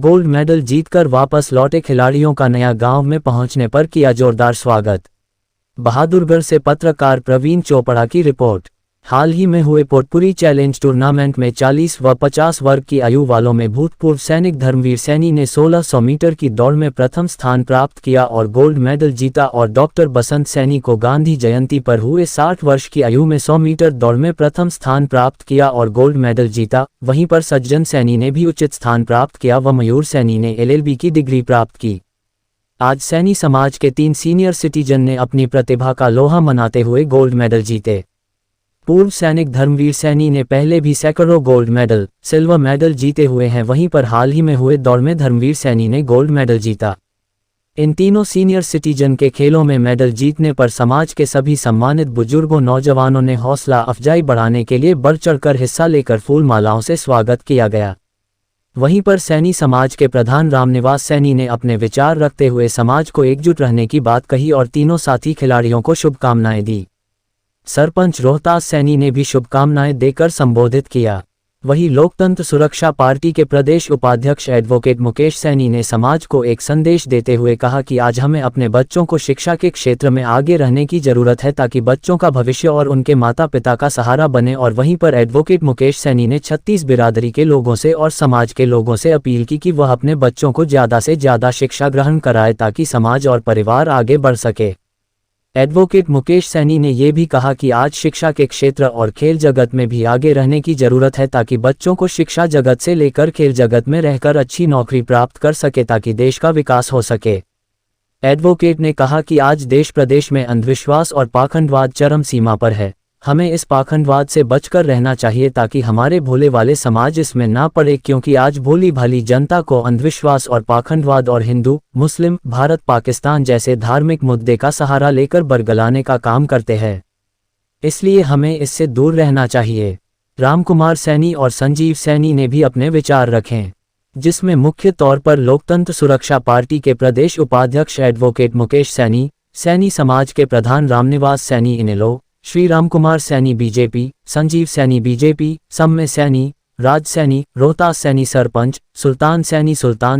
Gold medal जीतकर वापस लौटे खिलाड़ियों का नया गांव में पहुंचने पर किया जोरदार स्वागत। बहादुरगढ़ से पत्रकार प्रवीण चोपड़ा की रिपोर्ट। हाल ही में हुए पोटपुरी चैलेंज टूर्नामेंट में 40 व 50 वर्ग की आयु वालों में भूतपूर्व सैनिक धर्मवीर सैनी ने 1600 मीटर की दौड़ में प्रथम स्थान प्राप्त किया और गोल्ड मेडल जीता और डॉक्टर बसंत सैनी को गांधी जयंती पर हुए 60 वर्ष की आयु में 100 मीटर दौड़ में प्रथम स्थान प्राप्त किया और गोल्ड मेडल जीता। वहीं पर सज्जन सैनी ने भी उचित स्थान प्राप्त किया व मयूर सैनी ने LLB की डिग्री प्राप्त की। आज सैनी समाज के 3 सीनियर सिटीजन ने अपनी प्रतिभा का लोहा मनाते हुए गोल्ड मेडल जीते। पूर्व सैनिक धर्मवीर सैनी ने पहले भी सैकड़ों गोल्ड मेडल, सिल्वर मेडल जीते हुए हैं। वहीं पर हाल ही में हुए दौड़ में धर्मवीर सैनी ने गोल्ड मेडल जीता। इन तीनों सीनियर सिटीजन के खेलों में मेडल जीतने पर समाज के सभी सम्मानित बुजुर्गों नौजवानों ने हौसला अफजाई बढ़ाने के लिए बढ़ चढ़कर हिस्सा लेकर फूल मालाओं से स्वागत किया गया। वहीं पर सैनी समाज के प्रधान रामनिवास सैनी ने अपने विचार रखते हुए समाज को एकजुट रहने की बात कही और तीनों साथी खिलाड़ियों को शुभकामनाएं दी। सरपंच रोहतास सैनी ने भी शुभकामनाएं देकर संबोधित किया। वहीं लोकतंत्र सुरक्षा पार्टी के प्रदेश उपाध्यक्ष एडवोकेट मुकेश सैनी ने समाज को एक संदेश देते हुए कहा कि आज हमें अपने बच्चों को शिक्षा के क्षेत्र में आगे रहने की जरूरत है ताकि बच्चों का भविष्य और उनके माता पिता का सहारा बने। और वहीं पर एडवोकेट मुकेश सैनी ने 36 बिरादरी के लोगों से और समाज के लोगों से अपील की कि वह अपने बच्चों को ज़्यादा से ज़्यादा शिक्षा ग्रहण कराए ताकि समाज और परिवार आगे बढ़ सके। एडवोकेट मुकेश सैनी ने ये भी कहा कि आज शिक्षा के क्षेत्र और खेल जगत में भी आगे रहने की जरूरत है ताकि बच्चों को शिक्षा जगत से लेकर खेल जगत में रहकर अच्छी नौकरी प्राप्त कर सके ताकि देश का विकास हो सके। एडवोकेट ने कहा कि आज देश प्रदेश में अंधविश्वास और पाखंडवाद चरम सीमा पर है। हमें इस पाखंडवाद से बचकर रहना चाहिए ताकि हमारे भोले वाले समाज इसमें ना पड़े, क्योंकि आज भोली भाली जनता को अंधविश्वास और पाखंडवाद और हिंदू, मुस्लिम, भारत पाकिस्तान जैसे धार्मिक मुद्दे का सहारा लेकर बरगलाने का काम करते हैं। इसलिए हमें इससे दूर रहना चाहिए। रामकुमार सैनी और संजीव सैनी ने भी अपने विचार रखे, जिसमें मुख्य तौर पर लोकतंत्र सुरक्षा पार्टी के प्रदेश उपाध्यक्ष एडवोकेट मुकेश सैनी, सैनी समाज के प्रधान रामनिवास सैनी इनेलो, श्री रामकुमार सैनी बीजेपी, संजीव सैनी बीजेपी, सम्य सैनी, राज सैनी, रोहतास सैनी सरपंच, सुल्तान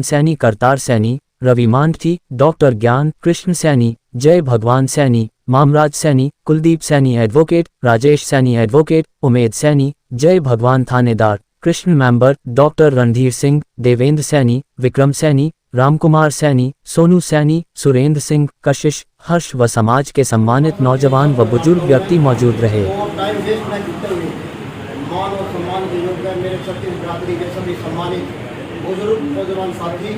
सैनी करतार सैनी, रवि मांठी, डॉक्टर ज्ञान कृष्ण सैनी, जय भगवान सैनी, मामराज सैनी, कुलदीप सैनी एडवोकेट, राजेश सैनी एडवोकेट, उमेद सैनी, जय भगवान थानेदार, कृष्ण मेंबर, डॉक्टर रणधीर सिंह, देवेंद्र सैनी, विक्रम सैनी, रामकुमार सैनी, सोनू सैनी, सुरेंद्र सिंह, कशिश, हर्ष व समाज के सम्मानित नौजवान व बुजुर्ग व्यक्ति मौजूद रहे। मान और सम्मान के योग्य मेरे छत्तीस बिरादरी के सभी सम्मानित बुजुर्ग नौजवान साथी,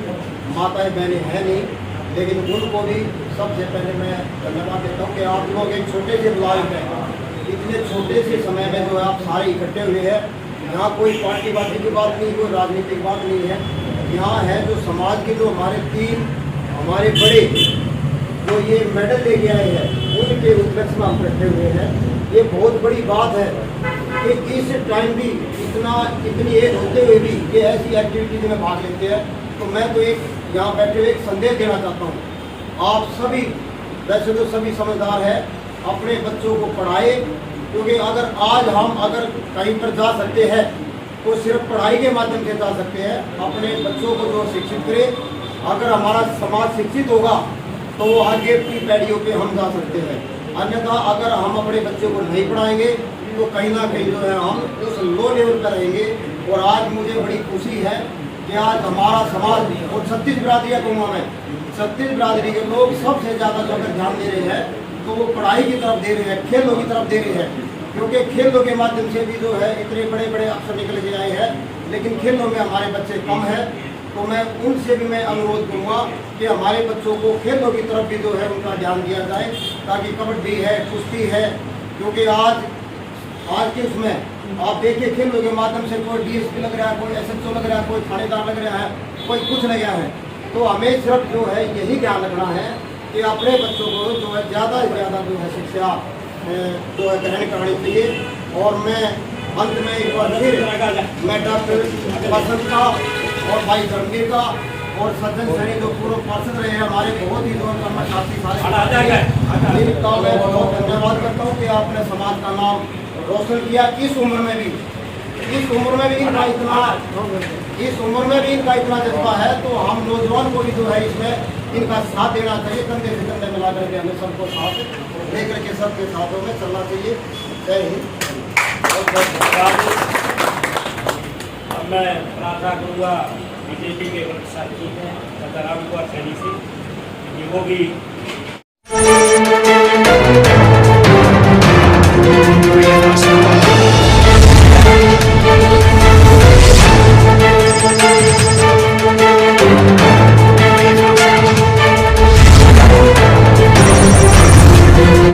माताएं बहनें हैं नहीं, लेकिन उनको भी सबसे पहले मैं धन्यवाद देता हूँ कि आप लोग एक छोटे से ब्लॉग में इतने छोटे से समय में जो आप सारे इकट्ठे हुए हैं। यहाँ कोई पार्टीबाजी की बात नहीं, कोई राजनीतिक बात नहीं है। यहाँ है जो समाज के जो हमारे बड़े जो ये मेडल लेके आए हैं उनके उपलक्ष्य में हम इकट्ठे हुए हैं। ये बहुत बड़ी बात है कि इस टाइम भी इतनी एज होते हुए भी ये ऐसी एक्टिविटीज में भाग लेते हैं। तो मैं तो एक यहाँ बैठे हुए एक संदेश देना चाहता हूँ। आप सभी, वैसे तो सभी समझदार हैं, अपने बच्चों को पढ़ाए, क्योंकि अगर कहीं पर जा सकते हैं तो सिर्फ पढ़ाई के माध्यम से जा सकते हैं। अपने बच्चों को जो शिक्षित करें, अगर हमारा समाज शिक्षित होगा तो वो आगे की पीढ़ियों पे हम जा सकते हैं। अन्यथा अगर हम अपने बच्चों को नहीं पढ़ाएंगे तो कहीं ना कहीं जो है हम उस लो लेवल पर रहेंगे। और आज मुझे बड़ी खुशी है कि आज हमारा समाज और 36 बिरादरियाँ कहूँगा मैं, 36 बिरादरी के लोग सबसे ज़्यादा जो अगर ध्यान दे रहे हैं तो वो पढ़ाई की तरफ दे रहे हैं, खेलों की तरफ दे रहे हैं। क्योंकि खेलों के माध्यम से भी जो है इतने बड़े बड़े अफसर निकल के आए हैं, लेकिन खेलों में हमारे बच्चे कम हैं। तो मैं उनसे भी मैं अनुरोध करूँगा कि हमारे बच्चों को खेलों की तरफ भी जो है उनका ध्यान दिया जाए, ताकि कबड्डी है, कुश्ती है, क्योंकि आज के उसमें आप देखिए खेलों के माध्यम से कोई DSP लग रहा है, कोई SHO लग रहा है, कोई थानेदार लग रहा है, कोई कुछ लग रहा है। तो हमें सिर्फ जो है यही ध्यान रखना है कि अपने बच्चों को जो है ज़्यादा से ज़्यादा जो है शिक्षा जो है ग्रहण करनी चाहिए। और मैं अंत में एक बार फिर मैं डॉक्टर बसंत का और भाई धर्मवीर का और सज्जन सैनी जो पूर्व पार्षद रहे हैं हमारे, बहुत ही जो कर्मचारी सारे, इनका मैं बहुत धन्यवाद करता हूँ कि आपने समाज का नाम रोशन किया। इस उम्र में भी इस उम्र में भी इनका इतना जज्बा है, तो हम नौजवान को भी जो है इसमें इनका साथ देना चाहिए। कंधे से कंधे मिला करके हमें सबको साथ लेकर के सबके साथों में चलना चाहिए। जय हिंद। अब मैं प्रार्थना करूँगा बीजेपी के साथी हैं सदाराम कुमार सैनी से कि वो भी